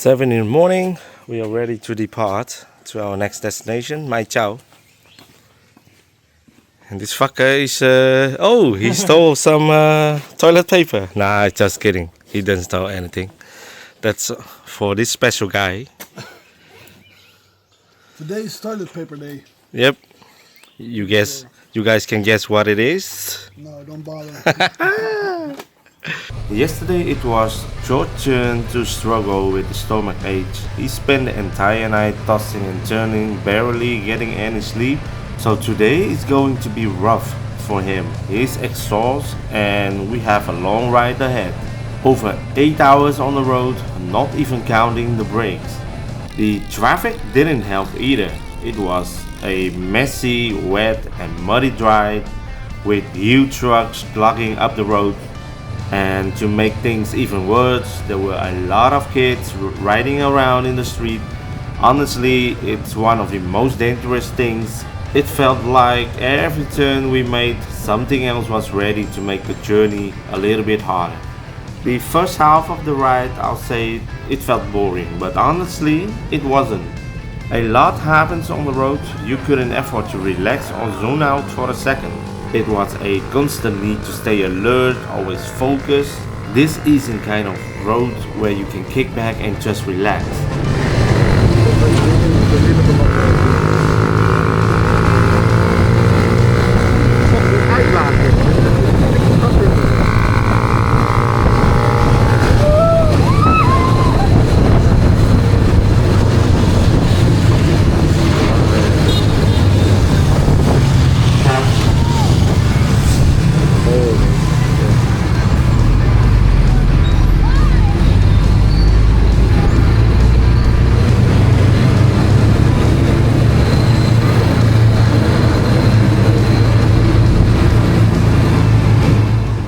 7 in the morning, we are ready to depart to our next destination, Mai Chau. And this fucker is, he stole some toilet paper. Nah, just kidding. He didn't steal anything. That's for this special guy. Today is toilet paper day. Yep. You guys can guess what it is? No, don't bother. Yesterday it was George's turn to struggle with the stomach ache. He spent the entire night tossing and turning, barely getting any sleep. So today is going to be rough for him. He's exhausted and we have a long ride ahead. Over 8 hours on the road, not even counting the breaks. The traffic didn't help either. It was a messy, wet and muddy drive with huge trucks clogging up the road. And to make things even worse, there were a lot of kids riding around in the street. Honestly, it's one of the most dangerous things. It felt like every turn we made, something else was ready to make the journey a little bit harder. The first half of the ride, I'll say, it felt boring, but honestly, it wasn't. A lot happens on the road, you couldn't afford to relax or zone out for a second. It was a constant need to stay alert, always focused. This isn't kind of road where you can kick back and just relax.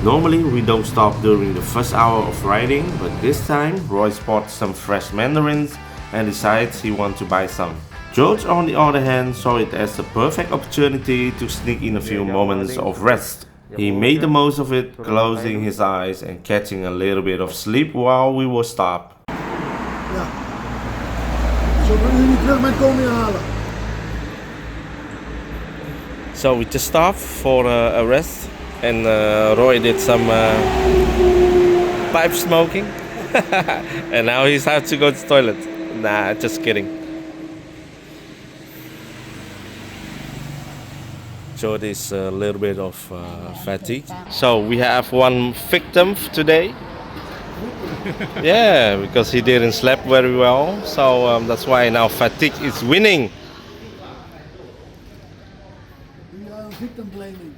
Normally we don't stop during the first hour of riding, but this time Roy spots some fresh mandarins and decides he wants to buy some. George on the other hand saw it as a perfect opportunity to sneak in a few moments of rest. He made the most of it, closing his eyes and catching a little bit of sleep while we were stopped. Ja. Zullen we niet terug mijn komen halen? So we just stopped for a rest. And Roy did some pipe smoking. And now he's have to go to the toilet. Nah, just kidding. George is a little bit of fatigue. So we have one victim today. Yeah, because he didn't sleep very well. So that's why now fatigue is winning. We are victim blaming.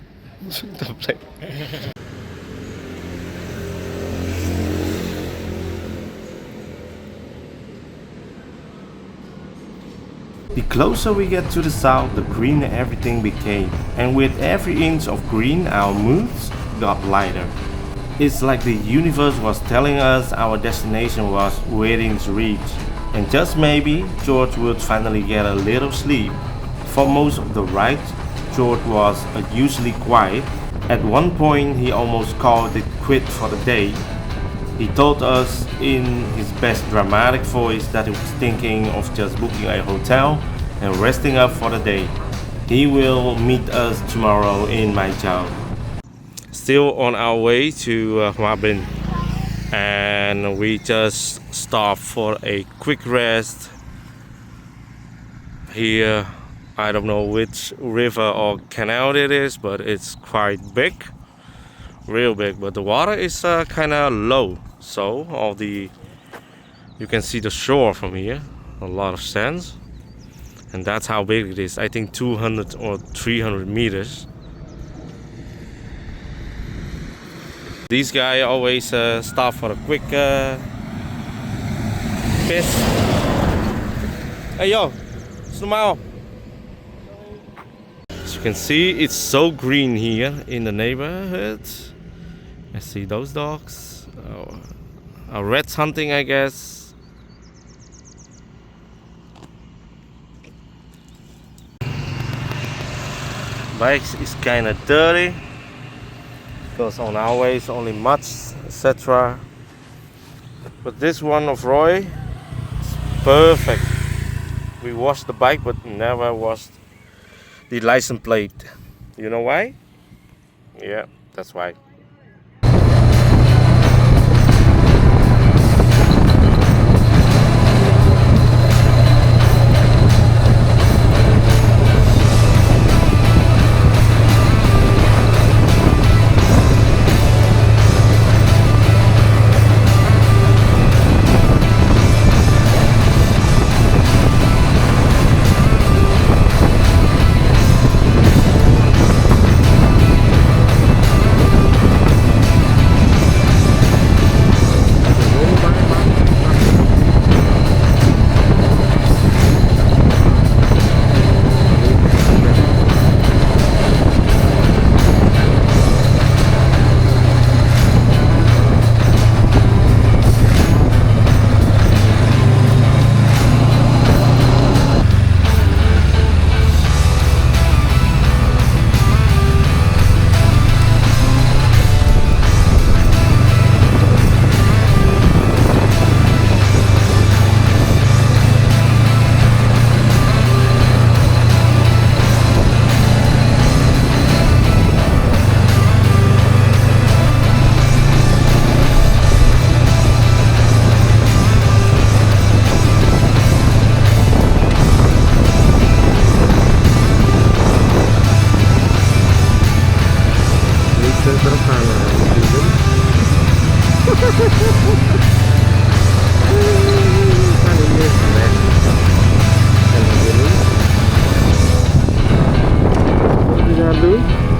The closer we get to the south, the greener everything became, and with every inch of green our moods got lighter. It's like the universe was telling us our destination was within reach, and just maybe George would finally get a little sleep. For most of the ride, George was unusually quiet. At one point he almost called it quit for the day. He told us in his best dramatic voice that he was thinking of just booking a hotel and resting up for the day. He will meet us tomorrow in Mai Chau. Still on our way to Hoa Binh, and we just stopped for a quick rest here. I don't know which river or canal it is, but it's quite big, real big, but the water is kind of low, so you can see the shore from here, a lot of sands, and that's how big it is. I think 200 or 300 meters. These guys always stop for a quick piss. Hey yo, smile. As you can see, it's so green here in the neighborhood. I see those dogs. A rats hunting, I guess. Bikes is kind of dirty because on our way is only mud, etc. But this one of Roy Perfect. We washed the bike, but never washed the license plate. You know why? Yeah, that's why.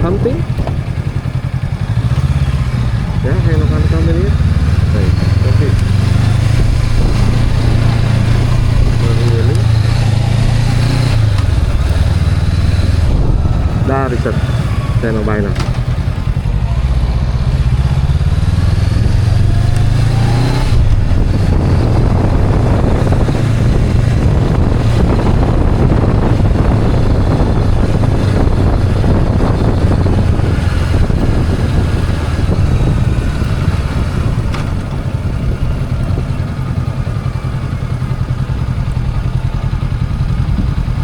Something? Ya, kayak makan kami ini. Baik, oke. Really? Dah, Richard. Saya mau bayar.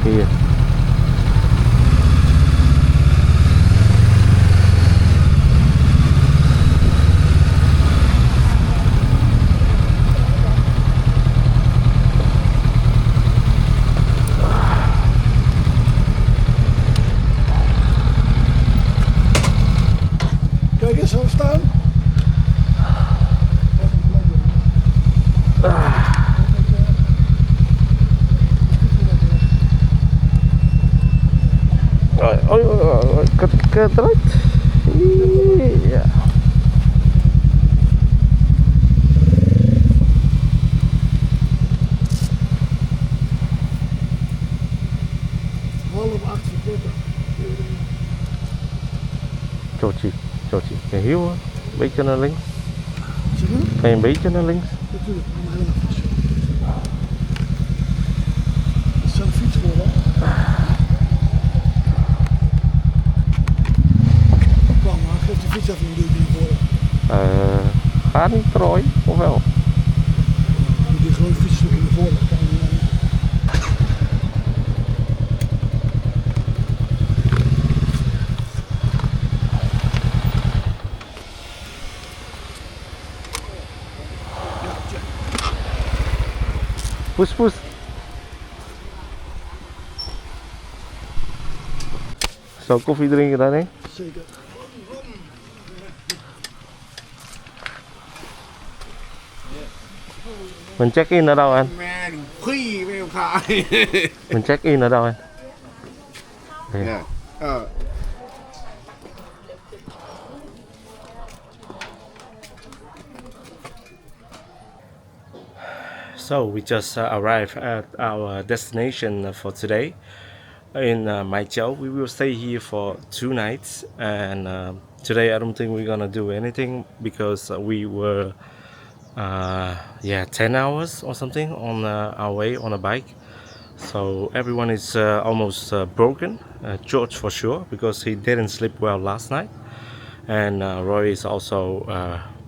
Iya. Kijk eens, zo staan. Ke right. Iya. Half 8 vertrokken. Georgie, kan je hier hoor? Een beetje naar links. Zeg je? Kan je een beetje naar links? Natuurlijk, maar heel even. Het zijn fietssporen. Kom maar, geef de fiets even een duwtje naar voren. Gaat niet Troy, of wel? Moet die grote fietsstukje naar voren. Kan je niet. Poes. Zou ik koffie drinken daarin? Zeker. Mình check in ở đâu anh? Mẹ khuy mèo khai. Mình check in ở đâu anh? Đây. Nè. So we just arrived at our destination for today in Mai Chau. We will stay here for 2 nights, and today I don't think we're gonna do anything because we were 10 hours or something on our way on a bike. So everyone is almost broken. George for sure, because he didn't sleep well last night, and Roy is also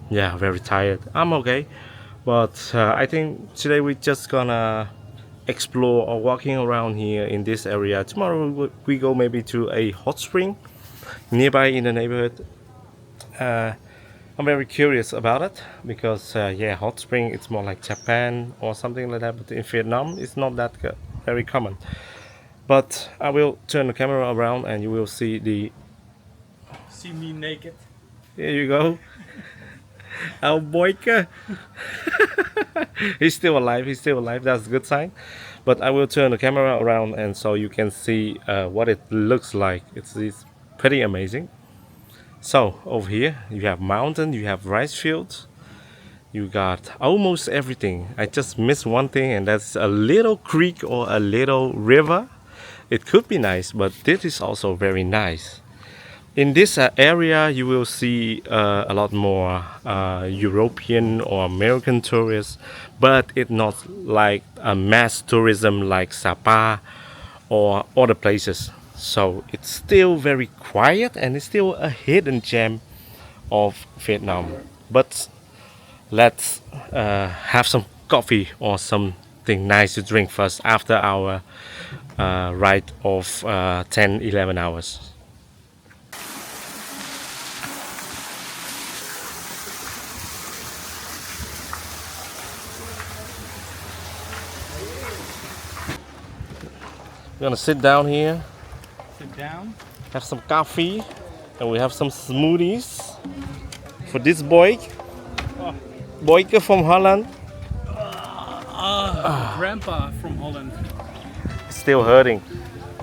very tired. I'm okay, but I think today we're just gonna explore or walking around here in this area. Tomorrow we go maybe to a hot spring nearby in the neighborhood. I'm very curious about it because yeah, hot spring it's more like Japan or something like that, but in Vietnam it's not that very common. But I will turn the camera around and you will see the. See me naked. Here you go. Our boyka. He's still alive. He's still alive. That's a good sign. But I will turn the camera around and so you can see what it looks like. It's pretty amazing. So over here you have mountain, you have rice fields, you got almost everything. I just missed one thing, and that's a little creek or a little river. It could be nice, but this is also very nice. In this area you will see a lot more European or American tourists, but it's not like a mass tourism like Sapa or other places. So it's still very quiet and it's still a hidden gem of Vietnam. But let's have some coffee or something nice to drink first after our ride of 10-11 hours. We're gonna sit down here, Sit down. have some coffee, and we have some smoothies for this boy. Boyke from Holland. Grandpa from Holland. Still hurting.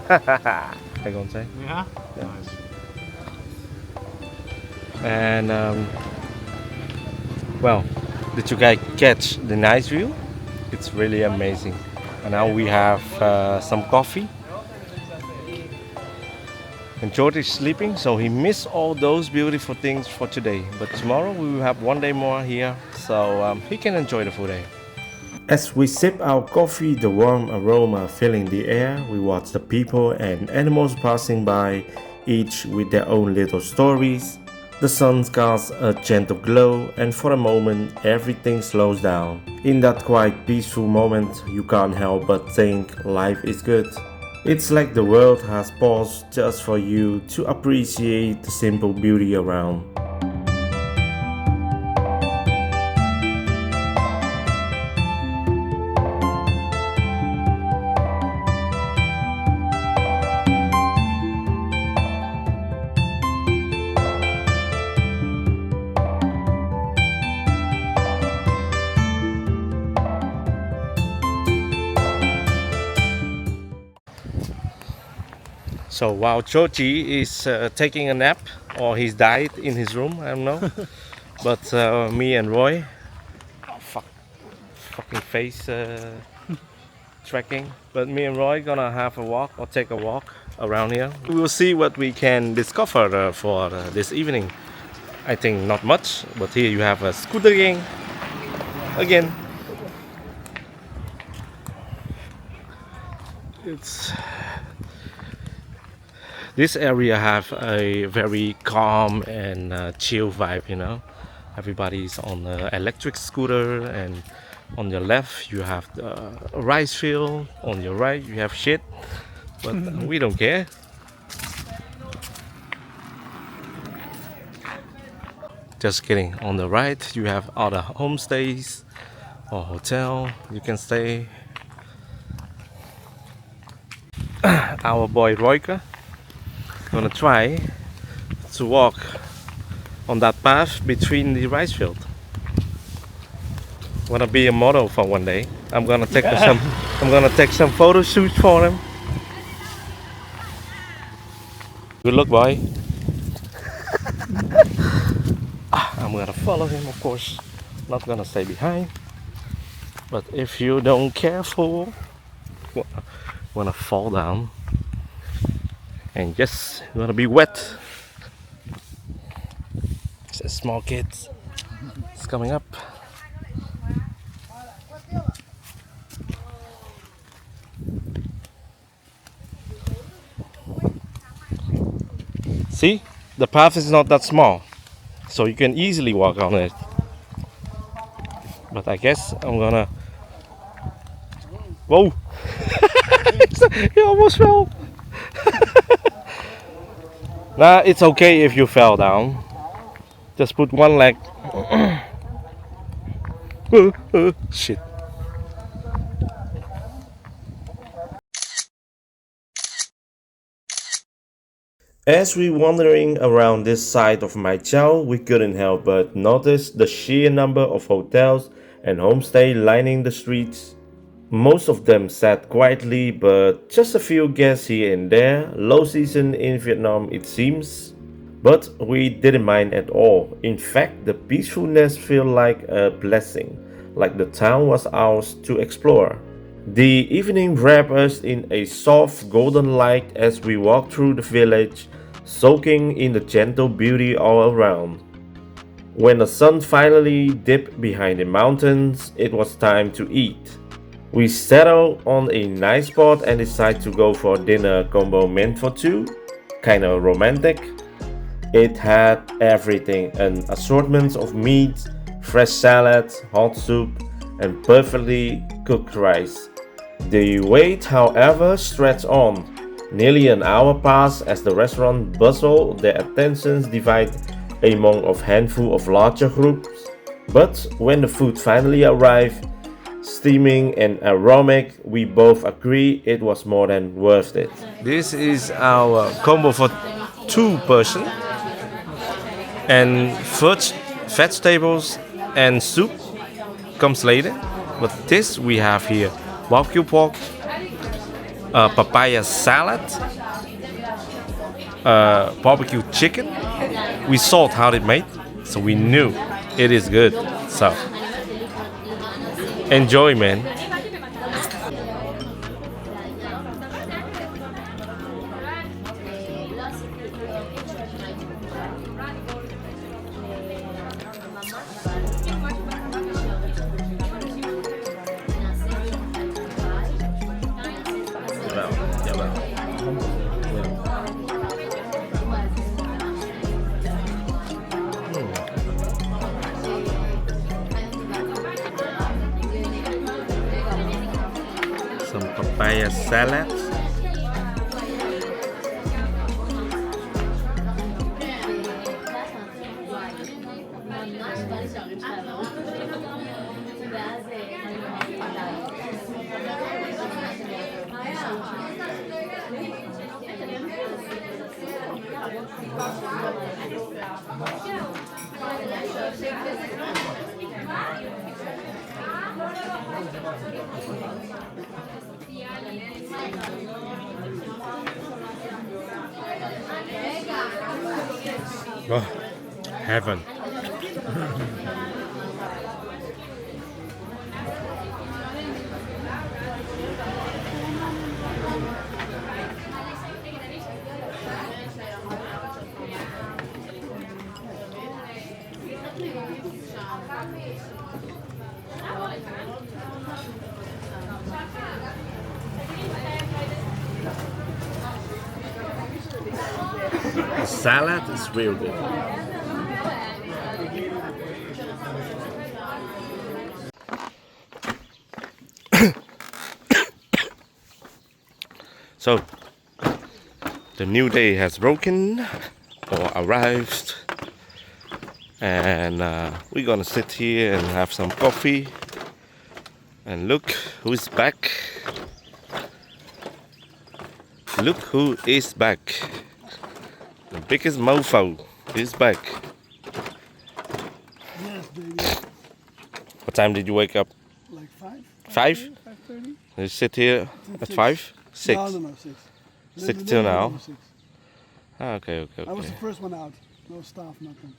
I gonna say. Yeah. And well, did you guys catch the nice view? It's really amazing. And now we have some coffee. And George is sleeping, so he missed all those beautiful things for today. But tomorrow we will have one day more here, so he can enjoy the full day. As we sip our coffee, the warm aroma filling the air, we watch the people and animals passing by, each with their own little stories. The sun casts a gentle glow, and for a moment everything slows down. In that quiet, peaceful moment, you can't help but think life is good. It's like the world has paused just for you to appreciate the simple beauty around. So while Chochi is taking a nap, or he's died in his room, I don't know. But me and Roy, oh, fucking face tracking. But me and Roy gonna have a walk or take a walk around here. We will see what we can discover for this evening. I think not much, but here you have a scooter gang again. This area have a very calm and chill vibe, you know. Everybody's on the electric scooter, and on your left you have the rice field, on your right you have shit, but we don't care. Just kidding, on the right you have other homestays or hotel you can stay. Our boy Royke gonna try to walk on that path between the rice field. Wanna be a model for one day. I'm gonna take some photo shoots for him. Good luck, boy. I'm gonna follow him, of course. Not gonna stay behind. But if you don't careful, wanna fall down. And yes, you're gonna be wet. It's a small kid. It's coming up. See, the path is not that small, so you can easily walk on it. But I guess I'm gonna Whoa! You almost fell. Nah, it's okay if you fell down. Just put one leg. Shit. As we wandering around this side of Mai Chau, we couldn't help but notice the sheer number of hotels and homestay lining the streets. Most of them sat quietly, but just a few guests here and there. Low season in Vietnam, it seems. But we didn't mind at all. In fact, the peacefulness felt like a blessing, like the town was ours to explore. The evening wrapped us in a soft golden light as we walked through the village, soaking in the gentle beauty all around. When the sun finally dipped behind the mountains, it was time to eat. We settled on a nice spot and decided to go for a dinner combo meant for two, kinda romantic. It had everything, an assortment of meat, fresh salad, hot soup, and perfectly cooked rice. The wait, however, stretched on. Nearly an hour passed as the restaurant bustled, their attentions divided among a handful of larger groups. But when the food finally arrived, steaming and aromatic, we both agree it was more than worth it. This is our combo for two person and first vegetables and soup comes later. But this we have here barbecue pork, papaya salad, barbecue chicken. We saw how it made, so we knew it is good. So enjoy, man. Some papaya salad. Oh, heaven. The salad is real good. So, the new day has broken or arrived, and we're gonna sit here and have some coffee. And look who's back. Look who is back. The biggest mofo is back. Yes, baby. What time did you wake up? Like 5? 5? 5:30? You sit here at 6. 5? 6? No, 6. 6 till now? 6. Ah, okay. I was the first one out. No staff, nothing.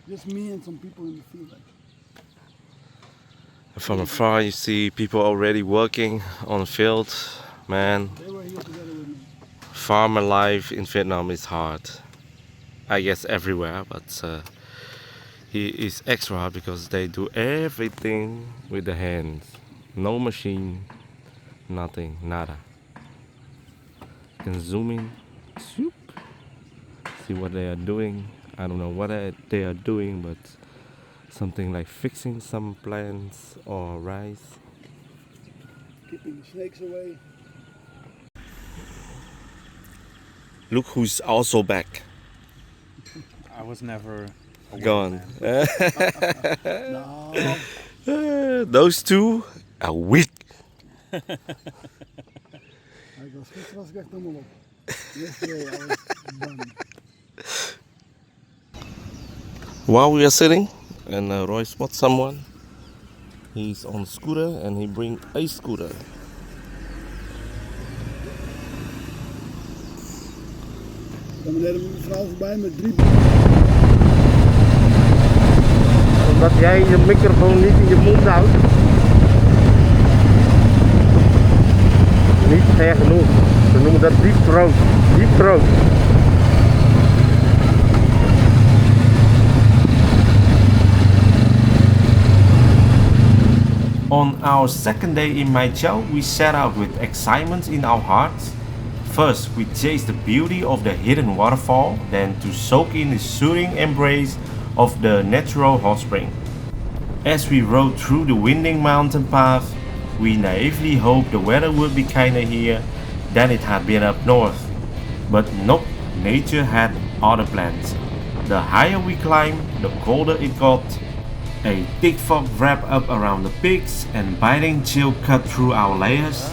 Just me and some people in the field. From afar you see people already working on the field. Man, They were here together with me. farmer life in Vietnam is hard. I guess everywhere, but it is extra hard because they do everything with the hands. No machine, nothing, nada. You can zoom in, swoop, see what they are doing. I don't know what they are doing, but something like fixing some plants or rice. Keeping the snakes away. Look who's also back. I was never a Gone. Nou, Those two are weak. gisteren was ik echt helemaal op. Yesterday I was done. While we are sitting and Roy spots someone, he's on a scooter and he bring a scooter. Er kwam net een vrouw voorbij met 3. Omdat jij je microfoon niet in je mond houdt. Niet ver genoeg. Ze noemen dat deep throat. Deep throat. On our second day in Mai Chau, we set out with excitement in our hearts. First, we chased the beauty of the hidden waterfall, then to soak in the soothing embrace of the natural hot spring. As we rode through the winding mountain path, we naively hoped the weather would be kinder here than it had been up north. But nope, nature had other plans. The higher we climbed, the colder it got. A thick fog wrapped up around the peaks and biting chill cut through our layers.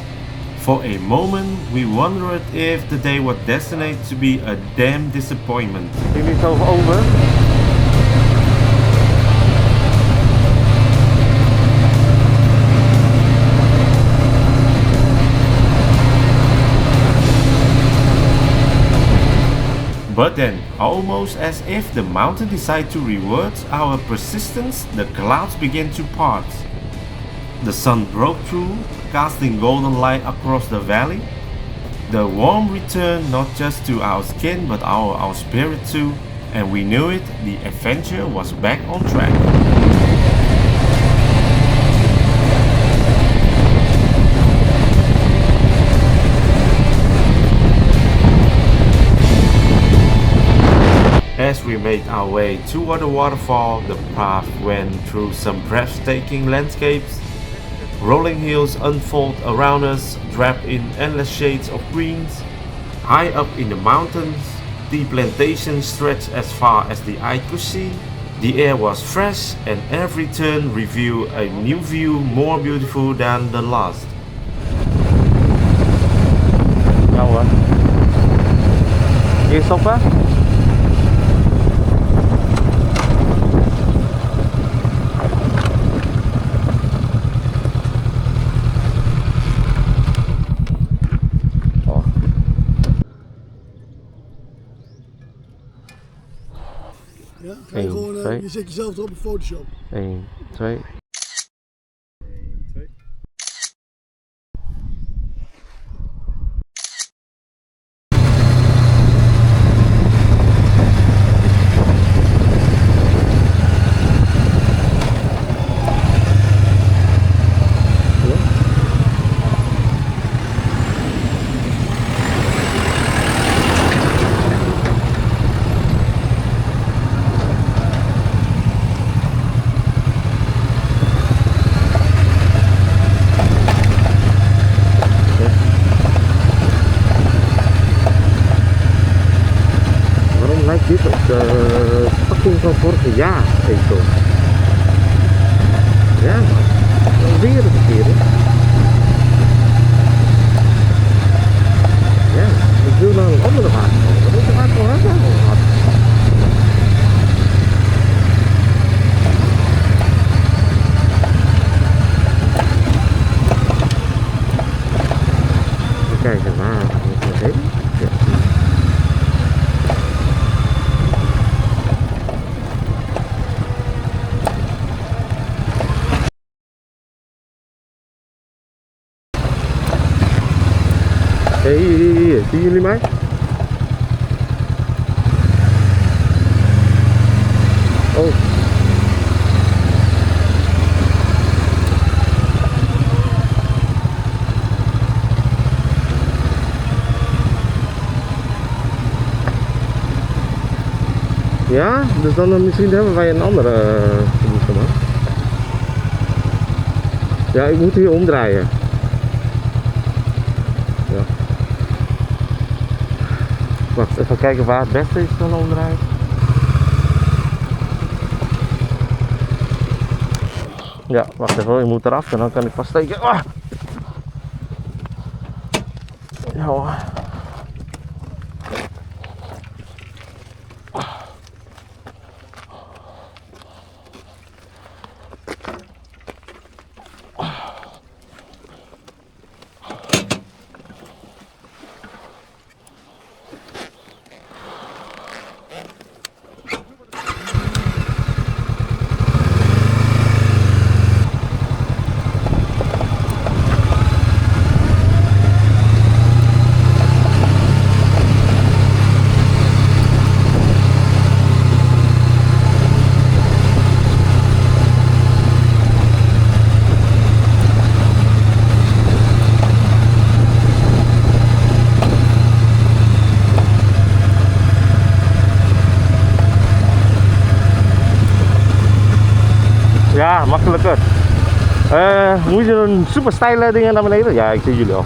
For a moment, we wondered if the day was destined to be a damn disappointment. Give yourself over. But then, almost as if the mountain decided to reward our persistence, the clouds began to part. The sun broke through, casting golden light across the valley. The warmth returned not just to our skin but our spirit too, and we knew it, the adventure was back on track. As we made our way toward the waterfall, the path went through some breathtaking landscapes. Rolling hills unfold around us, draped in endless shades of greens. High up in the mountains, the plantations stretched as far as the eye could see. The air was fresh and every turn revealed a new view more beautiful than the last. Nou hoor. Hier stoppen. Ja, ga je gewoon, je zet jezelf erop in Photoshop. 1, 2. Dit op de pakking van vorig jaar, denk ik toch. Ja, alweer een verkeerde. Ja, ik wil naar een andere wagen komen. Deze wagen wel hard aan. Even kijken waar moet ik heen. Ja. Hier, zien jullie mij? Oh. Ja, dus dan misschien hebben wij een andere gemaakt. Ja, ik moet hier omdraaien. Wacht, even kijken waar het beste is dan omdraaien. Ja, wacht even, je moet eraf en dan kan ik vaststeken. Ah! Ja hoor. Ja, makkelijker. Moet je een super steile dingen naar beneden? Ja, ik zie jullie al.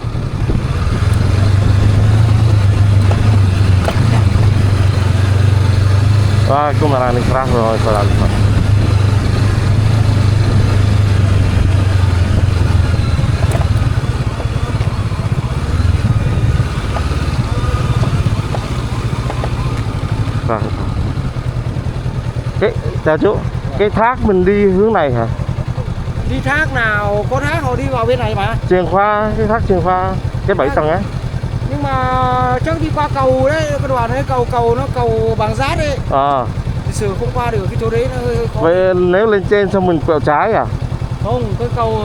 Ah, ik kom eraan, ik vraag me wel even aan. Vraag even. Chào chú. Cái thác mình đi hướng này hả? Đi thác nào? Có thác họ đi vào bên này mà. Truyền Khoa, cái thác Truyền Khoa, cái 7 tầng ấy. Nhưng mà chắc đi qua cầu đấy, cái đoạn đấy cầu nó cầu bằng rát đấy. Thực sự không qua được cái chỗ đấy nó hơi khó. Vậy nếu lên trên xong mình quẹo trái à? Không, cái cầu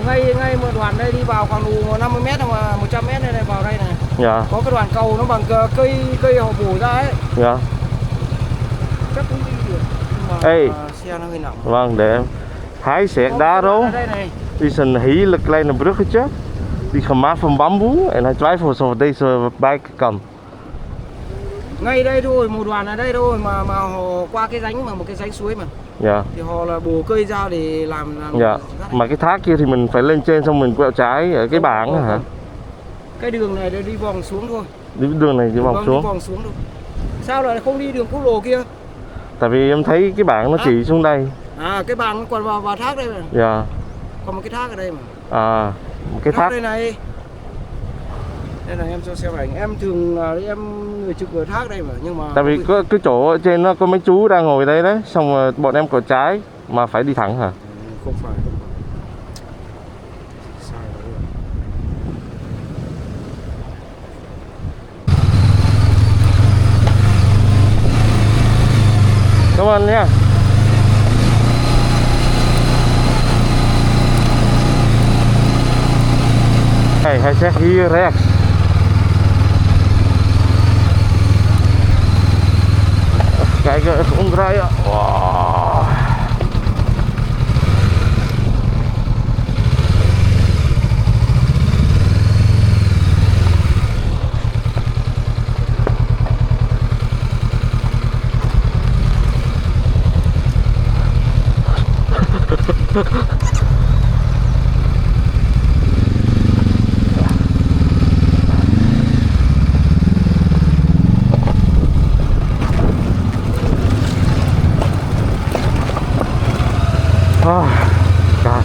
ngay một đoạn đây đi vào khoảng đủ 50 m mà 100 m này vào đây này. Dạ. Có cái đoạn cầu nó bằng cây họ bổ ra ấy. Dạ. Chắc cũng đi được. Nhưng mà Ê. xe nó hơi nặng. Vâng, để em. Hij zegt daarom, is een hele kleine bruggetje die gemaakt van bamboe en hij twijfelt of deze bike kan. Ngay đây thôi, một đoàn ở đây thôi mà họ qua cái rãnh mà một cái rãnh suối mà. Dạ. Thì họ là bổ cây ra để làm Dạ. Mà cái thác kia thì mình phải lên trên xong mình quẹo trái ở cái bảng hả? Cái đường này đi vòng xuống thôi. Đường này đi vòng xuống. Đi vòng xuống thôi. Sao lại không đi đường quốc lộ kia? Tại vì em thấy cái bảng nó chỉ xuống đây. À, cái bảng nó còn vào thác đây mà. Dạ. Còn một cái thác ở đây mà. À, một cái thác. Đây này. Đây này em cho xem ảnh. Em thường em người trực ở thác đây mà, nhưng mà tại vì có cái chỗ ở trên nó có mấy chú đang ngồi đây đấy, xong rồi bọn em có trái mà phải đi thẳng hả? Không phải. Sai rồi. Cảm ơn nha. Hey, hij zegt hier rechts. Even kijken, even omdraaien. Wow. Oh, God.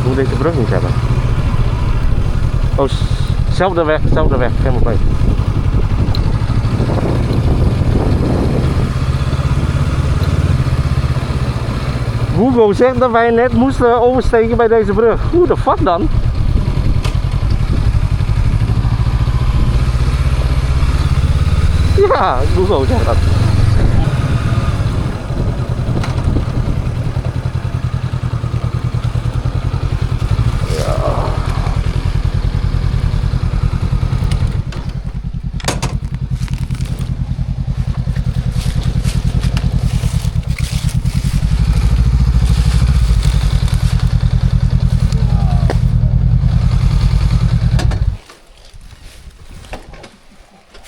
Hoe deze brug niet hebben. Oh, zelfde weg, helemaal mee. Google zegt dat wij net moesten oversteken bij deze brug. Hoe de fuck dan? Yeah, Google catat.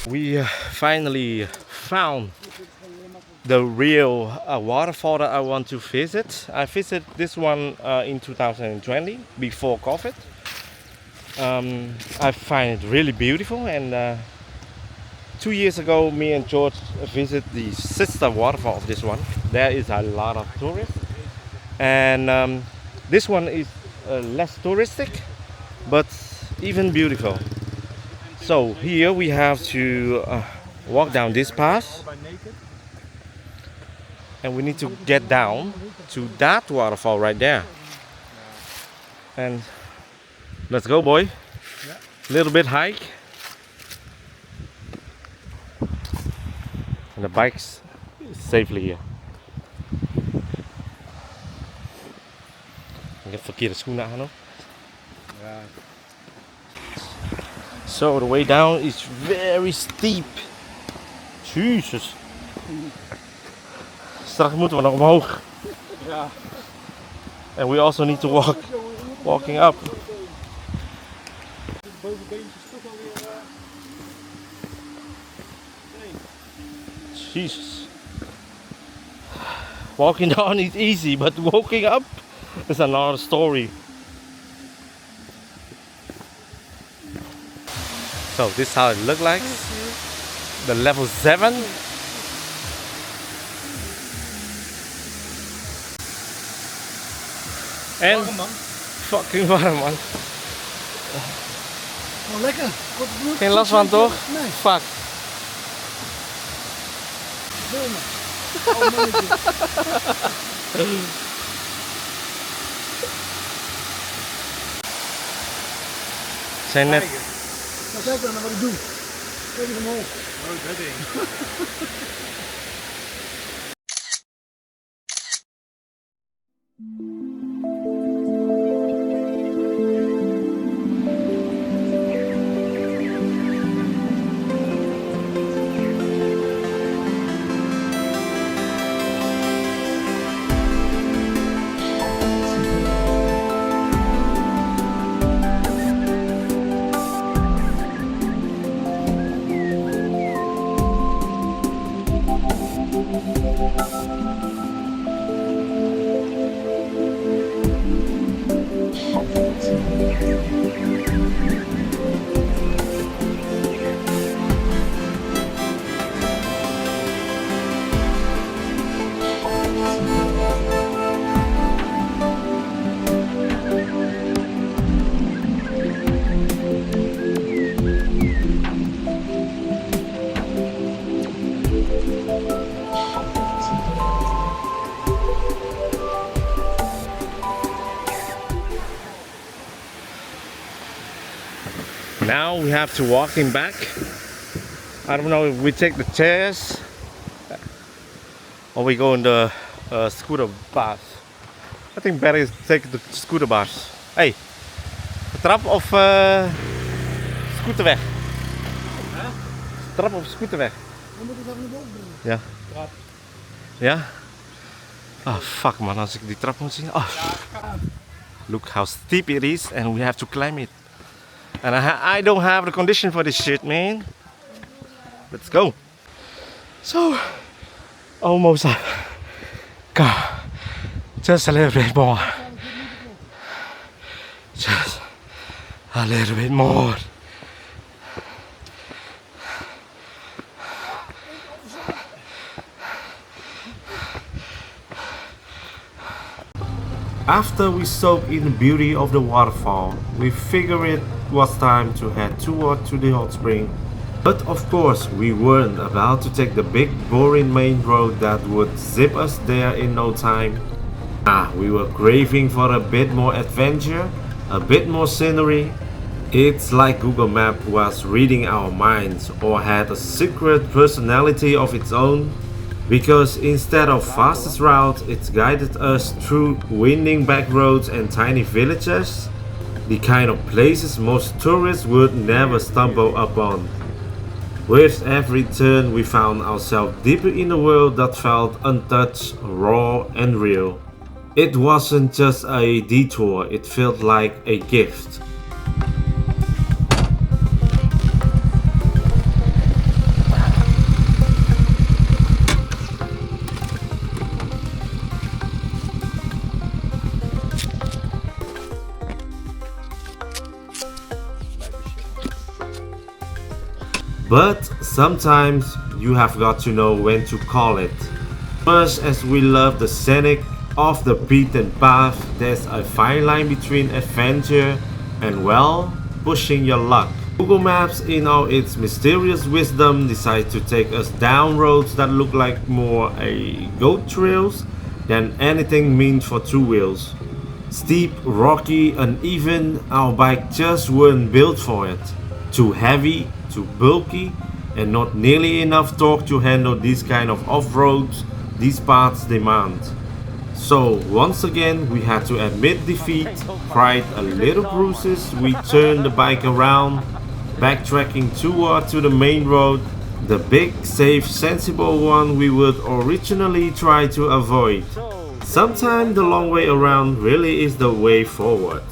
We finally found the real waterfall that I want to visit. I visited this one in 2020 before COVID. I find it really beautiful, and 2 years ago me and George visited the sister waterfall of this one. There is a lot of tourists, and this one is less touristic but even beautiful. So here we have to walk down this path, and we need to get down to that waterfall right there. And let's go, boy. Little bit hike. And the bike's safely here. Ik heb verkeerde schoenen aan hoor. So the way down is very steep. Jesus. Straks moeten we nog omhoog. Ja. And we also need to walking up. Jesus. Walking down is easy, but walking up is another story. So this is how it looks like. The level 7. En fucking warm man. Oh, lekker. Korte broek. Geen last van toch? Nee. Fuck. Filmen. Oh, mannetje. Zijn net. Nou, kijk dan naar wat ik doe. Kijk eens omhoog. Oh, dat ding. Now we have to walk him back. I don't know if we take the chairs or we go in the scooter bus. I think better is take the scooter bus. Hey, trap of scooterweg? Trap of scooterweg? Dan moet ik even naar boven brengen. Ja. Ja? Oh fuck man, als ik die trap moet zien. Oh. Look how steep it is and we have to climb it. And I don't have the condition for this shit, man. Let's go. So, almost up. God, just a little bit more. Just a little bit more. After we soaked in the beauty of the waterfall, we figured it was time to head to the hot spring. But of course, we weren't about to take the big boring main road that would zip us there in no time. We were craving for a bit more adventure, a bit more scenery, It's like Google Map was reading our minds or had a secret personality of its own, because instead of fastest route, it guided us through winding back roads and tiny villages, the kind of places most tourists would never stumble upon. With every turn, we found ourselves deeper in a world that felt untouched, raw, and real. It wasn't just a detour, it felt like a gift. But sometimes you have got to know when to call it. Much as we love the scenic off the beaten path, there's a fine line between adventure and, well, pushing your luck. Google Maps, in all its mysterious wisdom, decides to take us down roads that look like more a goat trails than anything meant for two wheels. Steep, rocky, uneven, our bike just weren't built for it. Too heavy, too bulky, and not nearly enough torque to handle these kind of off-roads these paths demand. So once again we had to admit defeat, cried a little bruises, we turned the bike around, backtracking toward to the main road, the big, safe, sensible one we would originally try to avoid. Sometimes the long way around really is the way forward.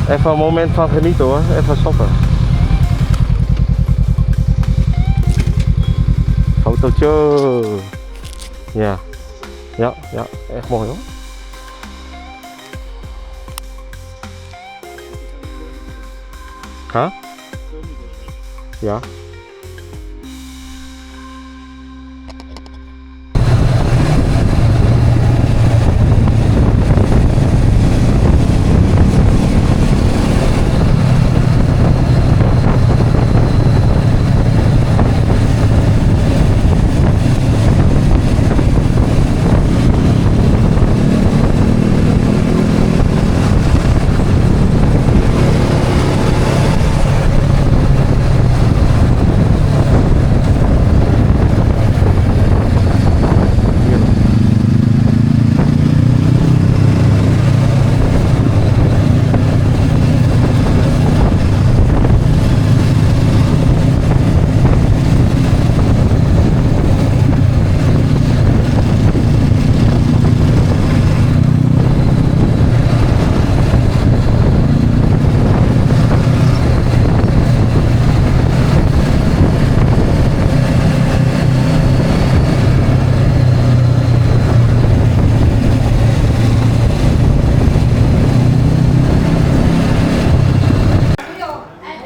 Even een moment van genieten hoor, even stoppen. Fotootje. Ja. Ja, ja, echt mooi hoor. Huh? Ja.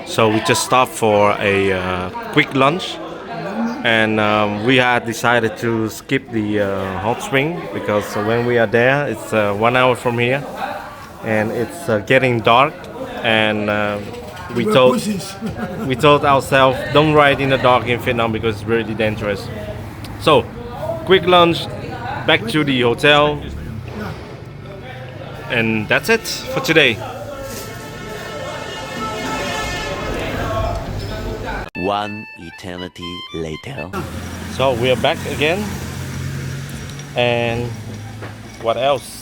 So we just stopped for a quick lunch, and we had decided to skip the hot spring because when we are there it's 1 hour from here and it's getting dark, and we told ourselves don't ride in the dark in Vietnam because it's really dangerous. So quick lunch, back to the hotel, and that's it for today. One eternity later. So we are back again, and what else?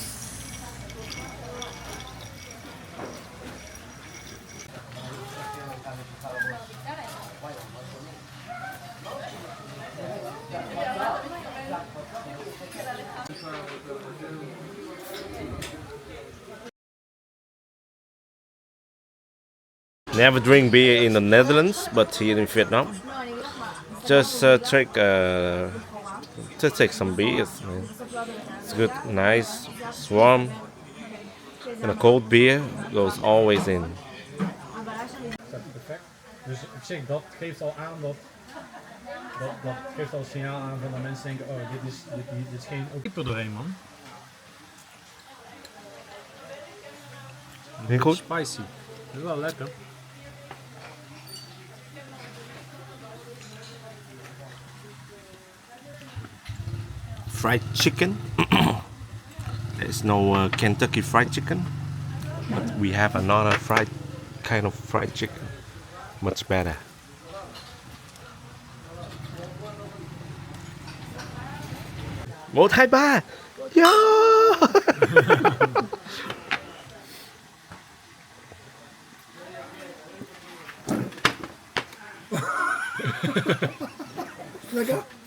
Never drink beer in the Netherlands, but here in Vietnam, just take some beers. Man. It's good, nice, it's warm, and a cold beer goes always in. Perfect. Dus op zich, dat geeft al aan dat geeft al een signaal aan van dat mensen denken, oh, dit is geen keeper doorheen, man. Heel goed. Spicy. Dat is wel lekker. Fried chicken. There's no Kentucky Fried Chicken, but we have another fried kind of fried chicken. Much better. Một hai ba. Yo! Lekker?